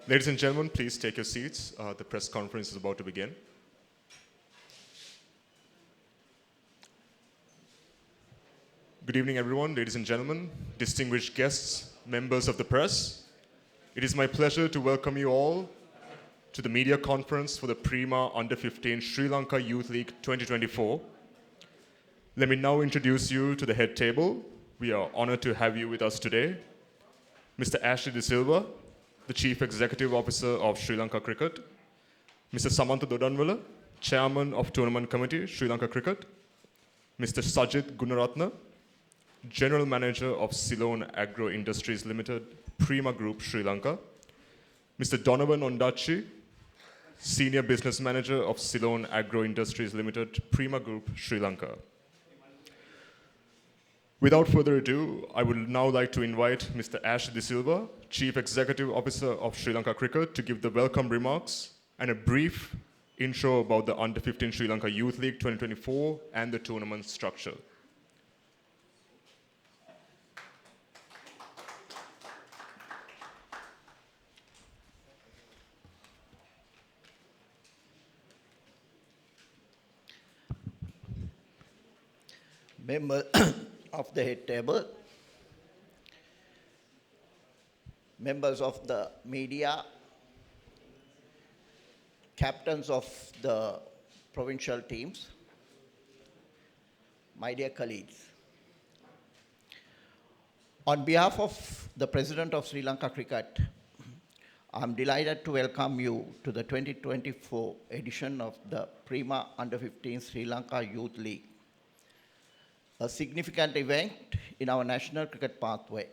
Ladies and gentlemen, please take your seats. The press conference is about to begin. Good evening, everyone, ladies and gentlemen, distinguished guests, members of the press. It is my pleasure to welcome you all to the media conference for the Prima Under-15 Sri Lanka Youth League 2024. Let me now introduce you to the head table. We are honored to have you with us today. Mr. Ashley De Silva, the Chief Executive Officer of Sri Lanka Cricket. Mr. Samantha Dodanwala, Chairman of Tournament Committee, Sri Lanka Cricket. Mr. Sajid Gunaratna, General Manager of Ceylon Agro Industries Limited, Prima Group, Sri Lanka. Mr. Donovan Ondaatje, Senior Business Manager of Ceylon Agro Industries Limited, Prima Group, Sri Lanka. Without further ado, I would now like to invite Mr. Ash De Silva, Chief Executive Officer of Sri Lanka Cricket, to give the welcome remarks and a brief intro about the Under-15 Sri Lanka Youth League 2024 and the tournament structure. Members of the head table, members of the media, captains of the provincial teams, my dear colleagues. On behalf of the President of Sri Lanka Cricket, I'm delighted to welcome you to the 2024 edition of the Prima Under-15 Sri Lanka Youth League, a significant event in our national cricket pathway.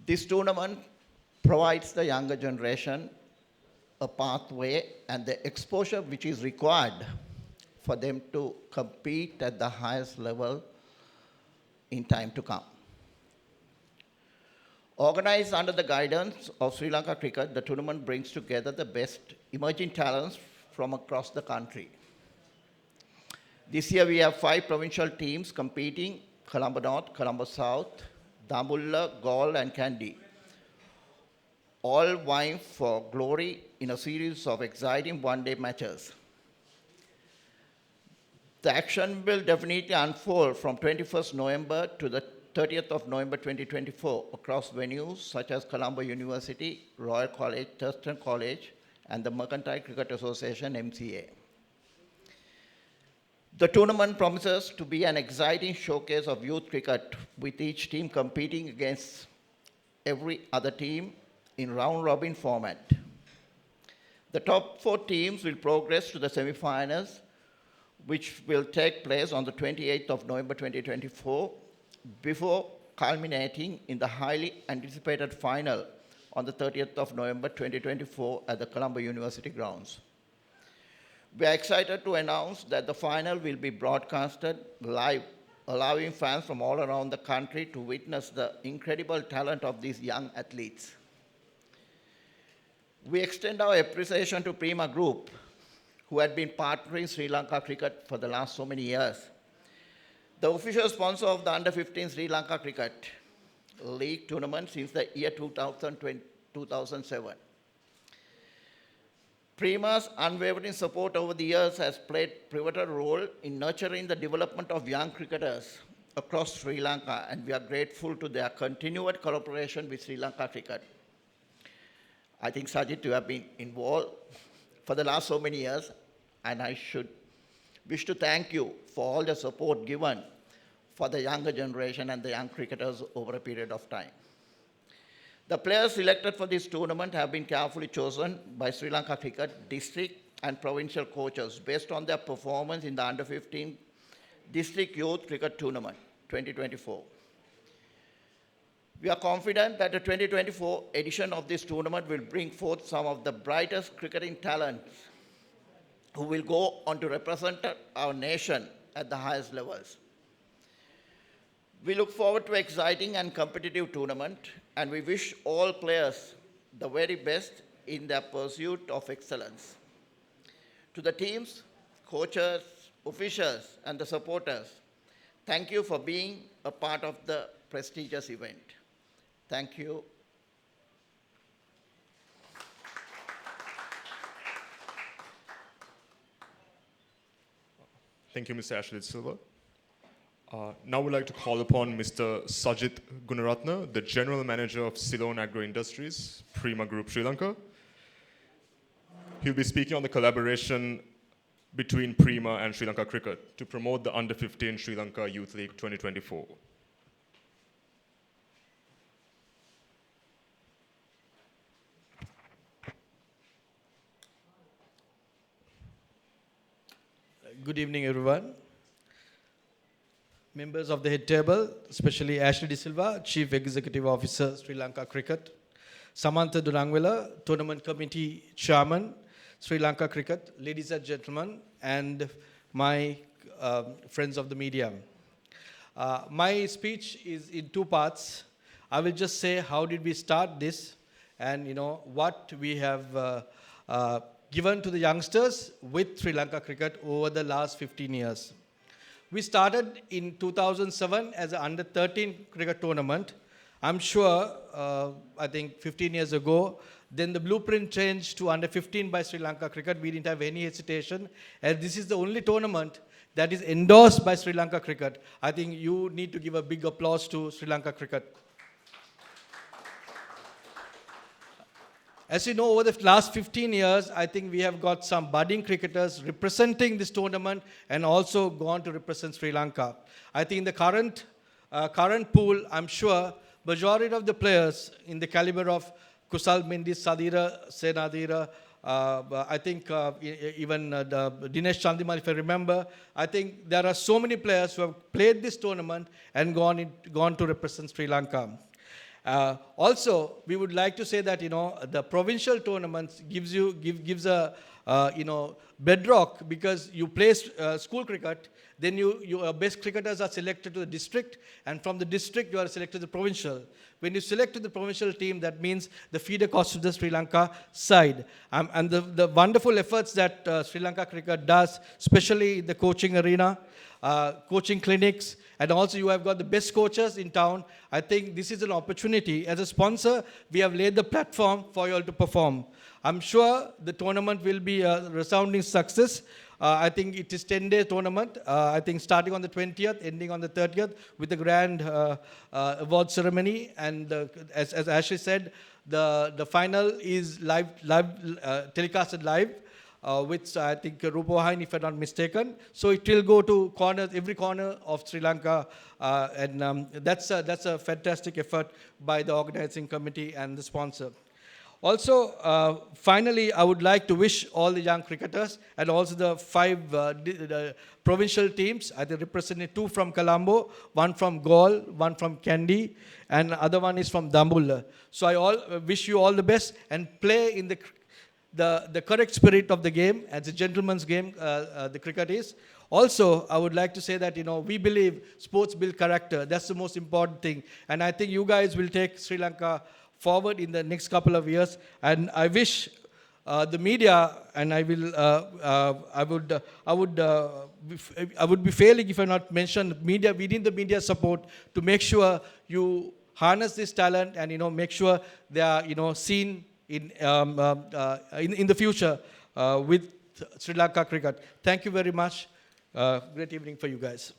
This tournament provides the younger generation a pathway and the exposure which is required for them to compete at the highest level in time to come. Organized under the guidance of Sri Lanka Cricket, the tournament brings together the best emerging talents from across the country. This year we have 5 provincial teams competing: Colombo North, Colombo South, Dambulla, Galle and Kandy, all vying for glory in a series of exciting one-day matches. The action will definitely unfold from 21st November to the 30th of November 2024 across venues such as Colombo University, Royal College, Thurston College and the Mercantile Cricket Association MCA. The tournament promises to be an exciting showcase of youth cricket, with each team competing against every other team in round-robin format. The top 4 teams will progress to the semi-finals, which will take place on the 28th of November 2024, before culminating in the highly anticipated final on the 30th of November 2024 at the Colombo University grounds. We are excited to announce that the final will be broadcasted live, allowing fans from all around the country to witness the incredible talent of these young athletes. We extend our appreciation to Prima Group, who had been partnering Sri Lanka Cricket for the last so many years. The official sponsor of the Under-15 Sri Lanka Cricket League tournament since the year 2007. Prima's unwavering support over the years has played a pivotal role in nurturing the development of young cricketers across Sri Lanka, and we are grateful to their continued collaboration with Sri Lanka Cricket. I think, Sajid, you have been involved for the last so many years, and I should wish to thank you for all the support given for the younger generation and the young cricketers over a period of time. The players selected for this tournament have been carefully chosen by Sri Lanka Cricket district and provincial coaches based on their performance in the Under-15 District Youth Cricket Tournament 2024. We are confident that the 2024 edition of this tournament will bring forth some of the brightest cricketing talents who will go on to represent our nation at the highest levels. We look forward to an exciting and competitive tournament, and we wish all players the very best in their pursuit of excellence. To the teams, coaches, officials, and the supporters, thank you for being a part of the prestigious event. Thank you. Thank you, Mr. Ashley Silva. Now we'd like to call upon Mr. Sajit Gunaratne, the General Manager of Ceylon Agro Industries, Prima Group, Sri Lanka. He'll be speaking on the collaboration between Prima and Sri Lanka Cricket to promote the Under-15 Sri Lanka Youth League 2024. Good evening, everyone. Members of the head table, especially Ashley De Silva, Chief Executive Officer, Sri Lanka Cricket, Samantha Durangwala, Tournament Committee Chairman, Sri Lanka Cricket, ladies and gentlemen, and my friends of the media. My speech is in two parts. I will just say how did we start this and what we have given to the youngsters with Sri Lanka Cricket over the last 15 years. We started in 2007 as an under-13 cricket tournament. I'm sure, I think 15 years ago, then the blueprint changed to under-15 by Sri Lanka Cricket. We didn't have any hesitation. And this is the only tournament that is endorsed by Sri Lanka Cricket. I think you need to give a big applause to Sri Lanka Cricket. As you know, over the last 15 years, I think we have got some budding cricketers representing this tournament and also gone to represent Sri Lanka. I think in the current pool, I'm sure majority of the players in the caliber of Kusal Mendis, Sadira, Senadira, I think even Dinesh Chandimal, if I remember, I think there are so many players who have played this tournament and gone to represent Sri Lanka. Also, we would like to say that the provincial tournaments gives a bedrock, because you play school cricket, then your best cricketers are selected to the district, and from the district you are selected to the provincial. When you select to the provincial team, that means the feeder cost to the Sri Lanka side. And the wonderful efforts that Sri Lanka Cricket does, especially in the coaching arena, coaching clinics, and also you have got the best coaches in town. I think this is an opportunity. As a sponsor, we have laid the platform for you all to perform. I'm sure the tournament will be a resounding success. I think it is 10-day tournament. I think starting on the 20th, ending on the 30th, with the grand award ceremony. And as Ashley said, the final is telecasted live. With I think Rupohain, if I'm not mistaken. So it will go to every corner of Sri Lanka, and that's a fantastic effort by the organizing committee and the sponsor. Also, finally, I would like to wish all the young cricketers and also the 5 the provincial teams. I think represented 2 from Colombo, 1 from Galle, 1 from Kandy, and the other one is from Dambulla. So I wish you all the best and play in the correct spirit of the game, as a gentleman's game, the cricket is. Also, I would like to say that, we believe sports build character. That's the most important thing. And I think you guys will take Sri Lanka forward in the next couple of years. And I wish the media, and I would be failing if I not mention media, within the media support, to make sure you harness this talent and, make sure they are, seen in the future with Sri Lanka Cricket. Thank you very much. Great evening for you guys.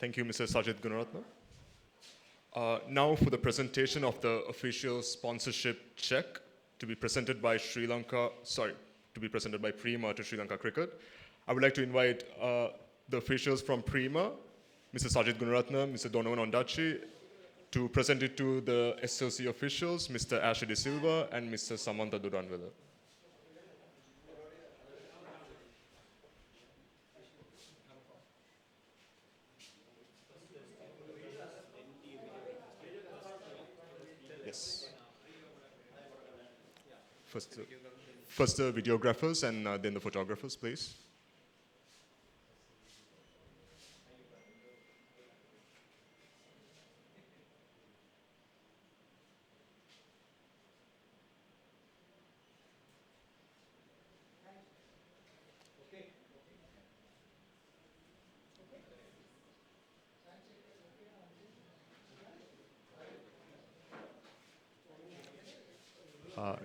Thank you, Mr. Sajid Gunaratne. Now for the presentation of the official sponsorship check to be presented by Prima to Sri Lanka Cricket. I would like to invite the officials from Prima, Mr. Sajid Gunaratne, Mr. Donovan Ondachi, to present it to the SLC officials, Mr. Ashley De Silva and Mr. Samantha Durangwala. Yes. First the videographers and then the photographers, please.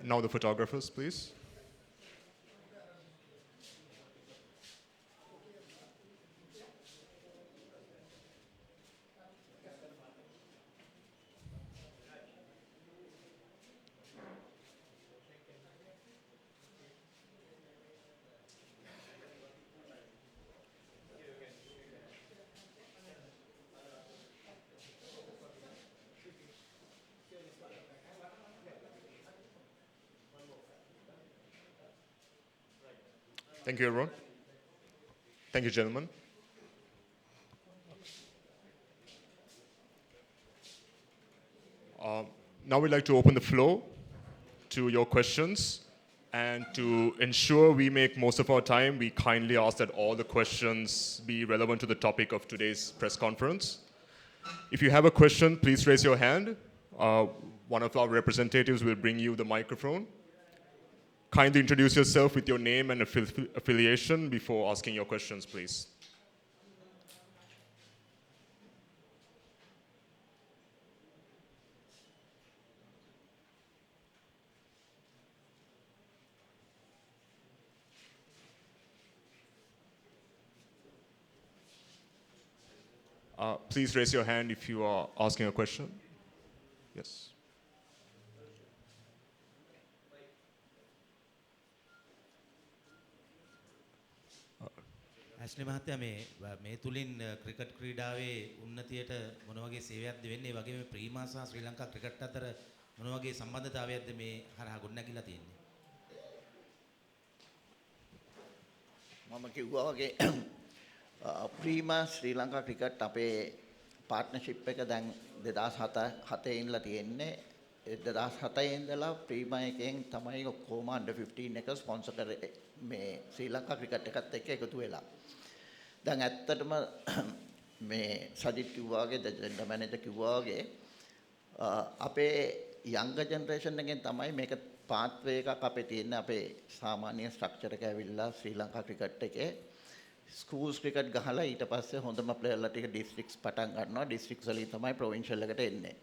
Now the photographers, please. Thank you, everyone. Thank you, gentlemen. Now we'd like to open the floor to your questions. And to ensure we make most of our time, we kindly ask that all the questions be relevant to the topic of today's press conference. If you have a question, please raise your hand. One of our representatives will bring you the microphone. Kindly introduce yourself with your name and affiliation before asking your questions, please. Please raise your hand if you are asking a question. Yes. ඇස්ලි මහත්තයා මේ තුලින් cricket ක්‍රීඩාවේ උන්නතියට මොන වගේ සේවයක්ද වෙන්නේ? ඒ වගේම Prima සහ ශ්‍රී Lanka cricket අතර මොන වගේ සම්බන්ධතාවයක්ද මේ හරහා ගොඩනැගිලා තියෙන්නේ? මම කිව්වා වගේ ප්‍රීමා ශ්‍රී ලංකා ක්‍රිකට් අපේ පාර්ට්නර්ෂිප් එක දැන් 2007 ඉඳලා තියෙන්නේ. 2007 ඉඳලා ප්‍රීමා එකෙන් තමයි ඔක්කොම අන්ඩර් 15 එක ස්පොන්සර් කරේ මේ ශ්‍රී ලංකා ක්‍රිකට් එකත් එක්ක එකතු වෙලා. දැන් ඇත්තටම මේ සජිත් කිව්වා වගේ ජෙන්ඩර් මැනේජර් කිව්වා වගේ අපේ යංගර් ජෙනරේෂන් එකෙන් තමයි මේක පාත්වේ එකක් අපේ තියෙන අපේ සාමාන්‍ය ස්ට්‍රක්චර් එක ඇවිල්ලා ශ්‍රී ලංකා ක්‍රිකට් එකේ ස්කූල්ස් ක්‍රිකට් ගහලා ඊට පස්සේ හොඳම ප්ලේයර්ලා ටික ඩිස්ට්‍රික්ස් පටන් ගන්නවා. ඩිස්ට්‍රික්ස් වලින් තමයි ප්‍රොවින්ෂල් එකට එන්නේ.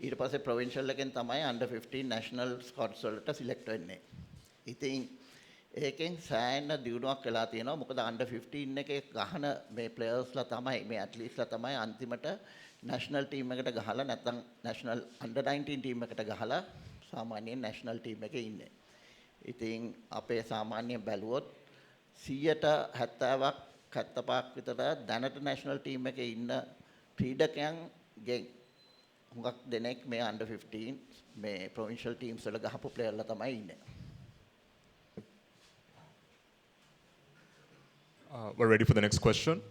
ඊට පස්සේ ප්‍රොවින්ෂල් එකෙන් තමයි අන්ඩර් 15 නැෂනල් ස්ක්වොඩ්ස් වලට සිලෙක්ට් වෙන්නේ. ඉතින් ඒකෙන් සෑහෙන දියුණුවක් වෙලා තියෙනවා. මොකද අන්ඩර් 15 එකේ ගහන මේ ප්ලේයර්ස්ලා තමයි මේ ඇත්ලීට්ස්ලා තමයි අන්තිමට නැෂනල් ටීම් එකට ගහලා නැත්නම් නැෂනල් අන්ඩර් 19 ටීම් එකට ගහලා සාමාන්‍යයෙන් නැෂනල් ටීම් එකේ ඉන්නේ. ඉතින් අපේ සාමාන්‍ය බැලුවොත් 70ක් 75ක් විතර දැනට නැෂනල් ටීම් එකේ ඉන්න ක්‍රීඩකයන්ගෙන් හුඟක් දෙනෙක් මේ අන්ඩර් 15 මේ ප්‍රොවින්ෂල් ටීම්ස් වල ගහපු ප්ලේයර්ලා තමයි ඉන්නේ. We're ready for the next question.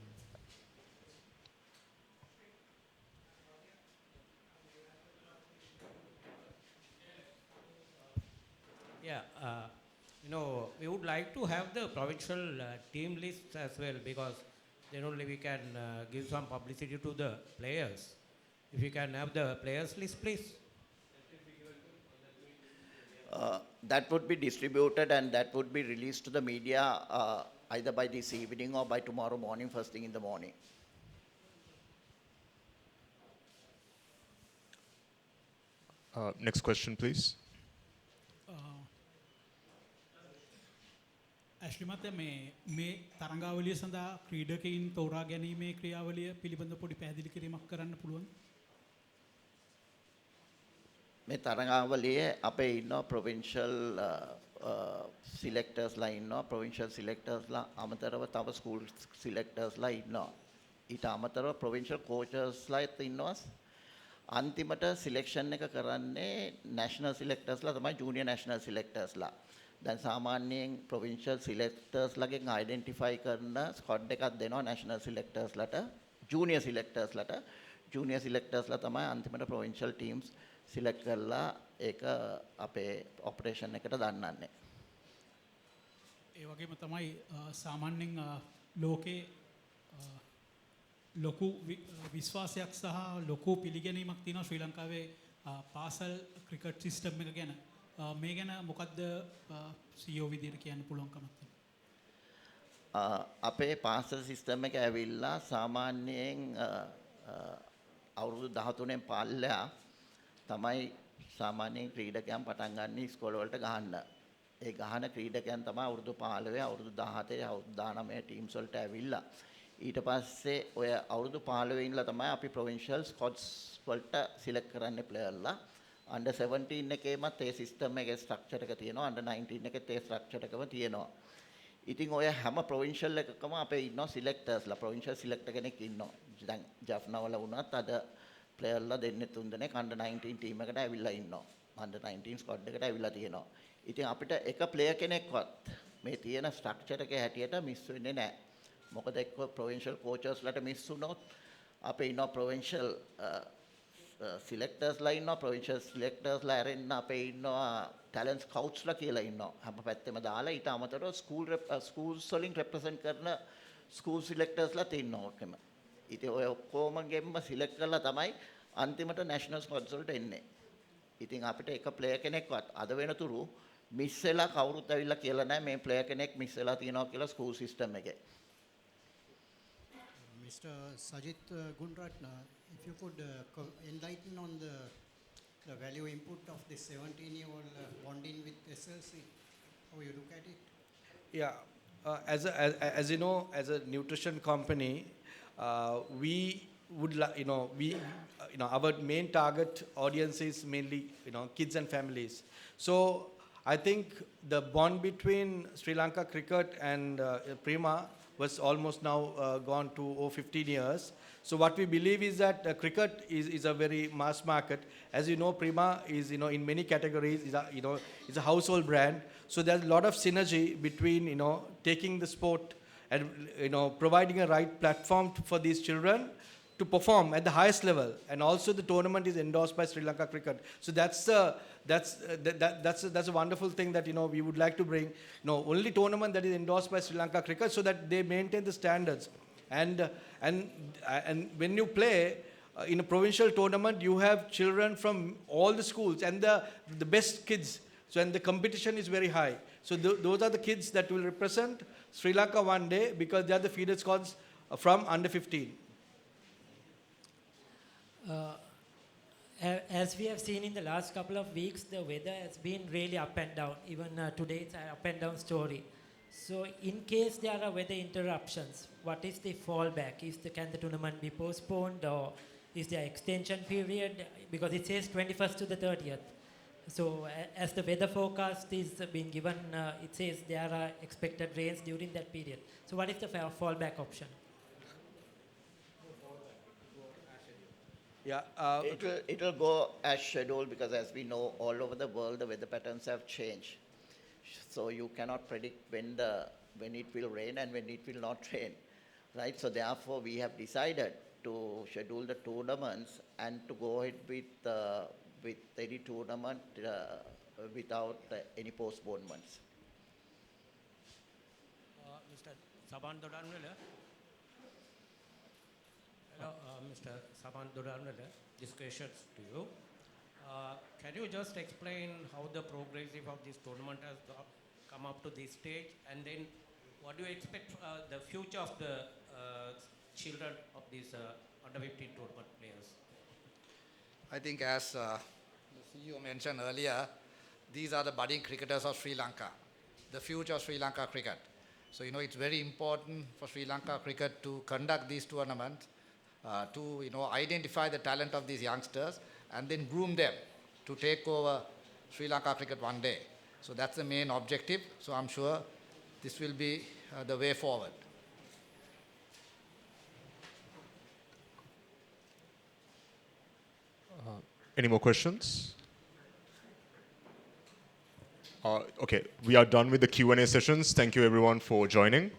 Yeah, we would like to have the provincial team list as well, because then only we can give some publicity to the players. If you can have the players list, please. That would be distributed and that would be released to the media either by this evening or by tomorrow morning, first thing in the morning. Next question, please. ඇශ්ලි මහත්තයා මේ තරඟාවලිය සඳහා ක්‍රීඩකයින් තෝරා ගැනීමේ ක්‍රියාවලිය පිළිබඳ පොඩි පැහැදිලි කිරීමක් කරන්න පුළුවන්? මේ තරඟාවලියේ අපේ ඉන්නවා ප්‍රොවින්ෂල් සිලෙක්ටර්ස්ලා ඉන්නවා. ප්‍රොවින්ෂල් සිලෙක්ටර්ස්ලා අමතරව තව ස්කූල් සිලෙක්ටර්ස්ලා ඉන්නවා. ඊට අමතරව ප්‍රොවින්ෂල් කෝචර්ස්ලාත් ඉන්නවා. අන්තිමට සිලෙක්ෂන් එක කරන්නේ නැෂනල් සිලෙක්ටර්ස්ලා තමයි, ජූනියර් නැෂනල් සිලෙක්ටර්ස්ලා. දැන් සාමාන්‍යයෙන් ප්‍රොවින්ෂල් සිලෙක්ටර්ස්ලාගෙන් අයිඩෙන්ටිෆයි කරන ස්ක්වොඩ් එකක් දෙනවා නැෂනල් සිලෙක්ටර්ස්ලාට, ජූනියර් සිලෙක්ටර්ස්ලාට. ජූනියර් සිලෙක්ටර්ස්ලා තමයි අන්තිමට ප්‍රොවින්ෂල් ටීම්ස් සිලෙක්ට් කරලා ඒක අපේ ඔපරේෂන් එකට දන්නන්නේ. ඒ වගේම තමයි සාමාන්‍යයෙන් ලෝකේ ලොකු විශ්වාසයක් සහ ලොකු පිළිගැනීමක් තියෙනවා ශ්‍රී ලංකාවේ පාසල් ක්‍රිකට් සිස්ටම් එක ගැන. මේ ගැන මොකද්ද CEO විදියට කියන්න පුළුවන්කමක් තියෙනවා? අපේ පාසල් සිස්ටම් එක ඇවිල්ලා සාමාන්‍යයෙන් අවුරුදු 13න් පල්ලෙහා තමයි සාමාන්‍යයෙන් ක්‍රීඩකයන් පටන් ගන්න ඉස්කෝල වලට ගහන්න. ඒ ගහන ක්‍රීඩකයන් තමයි අවුරුදු 15, අවුරුදු 17, අවුරුදු 19 ටීම්ස් වලට ඇවිල්ලා. ඊට පස්සේ ඔය අවුරුදු 15 ඉඳලා තමයි අපි ප්‍රොවින්ෂල් ස්ක්වොඩ්ස් වලට සිලෙක්ට් කරන්නේ ප්ලේයර්ලා. අන්ඩර් 17 එකේමත් ඒ සිස්ටම් එකේ ස්ට්‍රක්චර් එක තියෙනවා. අන්ඩර් 19 එකේත් ඒ ස්ට්‍රක්චර් එකම තියෙනවා. ඉතින් ඔය හැම ප්‍රොවින්ෂල් එකකම අපේ ඉන්නවා සිලෙක්ටර්ස්ලා. ප්‍රොවින්ෂල් සිලෙක්ටර් කෙනෙක් ඉන්නවා. දැන් ජෆ්නාවල වුණත් අද ප්ලේයර්ලා දෙන්නේ 3 දෙනෙක් අන්ඩර් 19 ටීම් එකට ඇවිල්ලා ඉන්නවා. අන්ඩර් 19 ස්ක්වොඩ් එකට ඇවිල්ලා තියෙනවා. ඉතින් අපිට එක ප්ලේයර් කෙනෙක්වත් මේ තියෙන ස්ට්‍රක්චර් එකේ හැටියට මිස් වෙන්නේ නැහැ. මොකද එක්ක ප්‍රොවින්ෂල් කෝචර්ස්ලාට මිස් වුණොත් අපේ ඉන්නවා ප්‍රොවින්ෂල් සිලෙක්ටර්ස්ලා ඉන්නවා ප්‍රොවින්ෂල් සිලෙක්ටර්ස්ලා ඇරෙන්න අපේ ඉන්නවා ටැලන්ට් ස්කවුට්ස්ලා කියලා ඉන්නවා. හැම පැත්තෙම දාලා ඊට අමතරව ස්කූල්ස් වලින් රෙප්‍රසන්ට් කරන ස්කූල් සිලෙක්ටර්ස්ලා තියෙනවා ඕකෙම. ඉතින් ඔය ඔක්කොමගෙම සිලෙක්ට් කරලා තමයි අන්තිමට නැෂනල් ස්ක්වඩ්ස් වලට එන්නේ. ඉතින් අපිට එක ප්ලේයර් කෙනෙක්වත් අද වෙනතුරු මිස් වෙලා කවුරුත් ඇවිල්ලා කියලා නැහැ මේ ප්ලේයර් කෙනෙක් මිස් වෙලා තියෙනවා කියලා ස්කූල් සිස්ටම් එකේ. Mr. Sajit Gunratna, if you could enlighten on the value input of this 17-year-old bonding with SLC, how you look at it? Yeah, as you know, as a nutrition company, we would our main target audience is mainly kids and families. So I think the bond between Sri Lanka cricket and Prima was almost now gone to over 15 years. So what we believe is that cricket is a very mass market. As you know, Prima is in many categories is a household brand. So there's a lot of synergy between taking the sport and providing a right platform for these children to perform at the highest level, and also the tournament is endorsed by Sri Lanka Cricket. So that's a wonderful thing that we would like to bring. Only tournament that is endorsed by Sri Lanka Cricket, so that they maintain the standards. And when you play in a provincial tournament, you have children from all the schools and the best kids. So and the competition is very high. So those are the kids that will represent Sri Lanka one day, because they are the feeder squads from under 15. As we have seen in the last couple of weeks, the weather has been really up and down. Even today it's an up and down story. So in case there are weather interruptions, what is the fallback? Can the tournament be postponed, or is there extension period? Because it says 21st to the 30th. So as the weather forecast is being given, it says there are expected rains during that period. So what is the fallback option? Yeah, it will go as scheduled, because as we know, all over the world the weather patterns have changed. So you cannot predict when it will rain and when it will not rain, right? So therefore we have decided to schedule the tournaments and to go ahead with any tournament without any postponements. Mr. Saban Dodanwala. Hello, Mr. Saban Dodanwala. This question is to you. Can you just explain how the progressive of this tournament has come up to this stage, and then what do you expect the future of the children of these under 15 tournament players? I think as the CEO mentioned earlier, these are the budding cricketers of Sri Lanka, the future of Sri Lanka cricket. So it's very important for Sri Lanka cricket to conduct these tournaments, to identify the talent of these youngsters and then groom them to take over Sri Lanka cricket one day. So that's the main objective. So I'm sure this will be the way forward. Any more questions? Okay, we are done with the Q&A sessions. Thank you everyone for joining.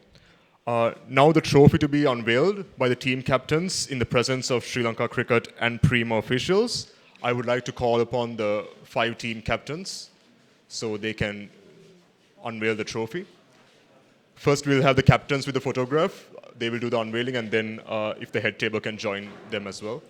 Now the trophy to be unveiled by the team captains in the presence of Sri Lanka Cricket and Prima officials. I would like to call upon the 5 team captains so they can unveil the trophy. First we'll have the captains with the photograph. They will do the unveiling, and then if the head table can join them as well.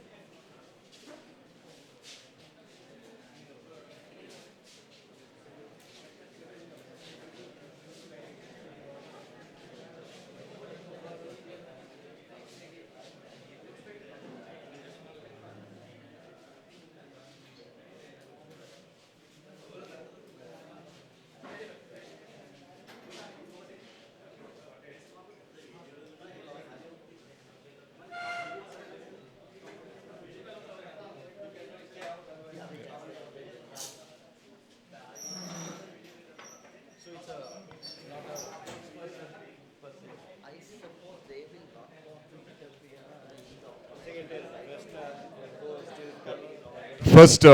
First,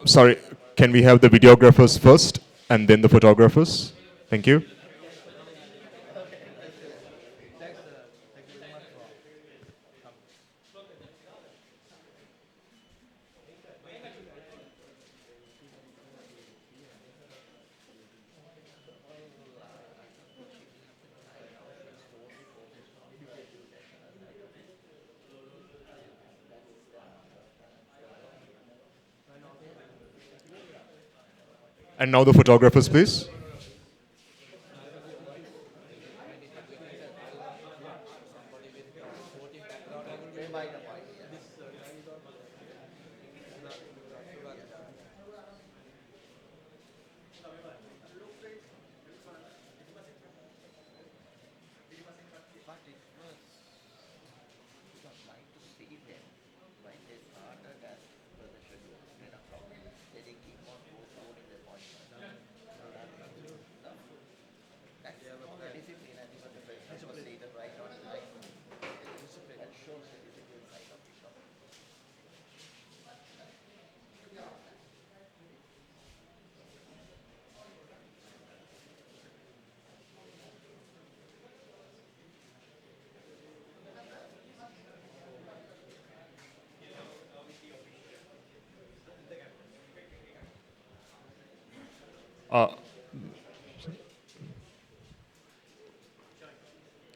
sorry, can we have the videographers first and then the photographers? Thank you. And now the photographers, please.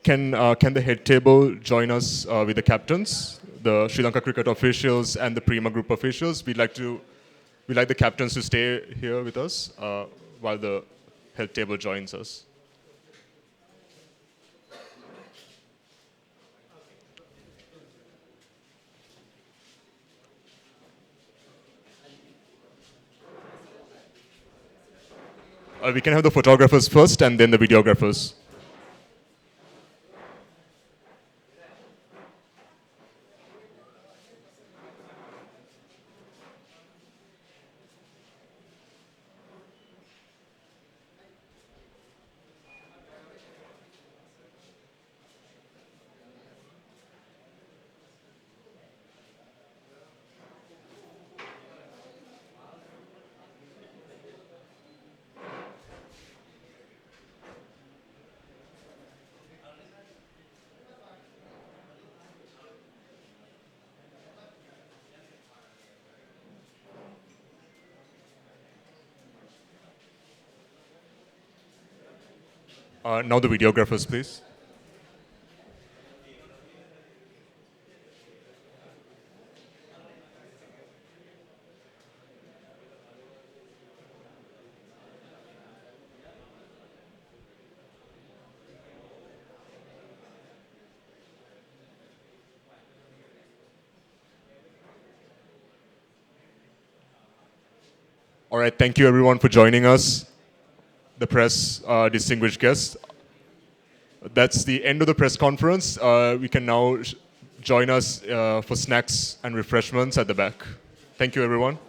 Can the head table join us with the captains, the Sri Lanka cricket officials and the Prima group officials? We'd like the captains to stay here with us while the head table joins us. We can have the photographers first and then the videographers. Now the videographers, please. All right, thank you everyone for joining us, the press, distinguished guests. That's the end of the press conference. We can now join us for snacks and refreshments at the back. Thank you everyone.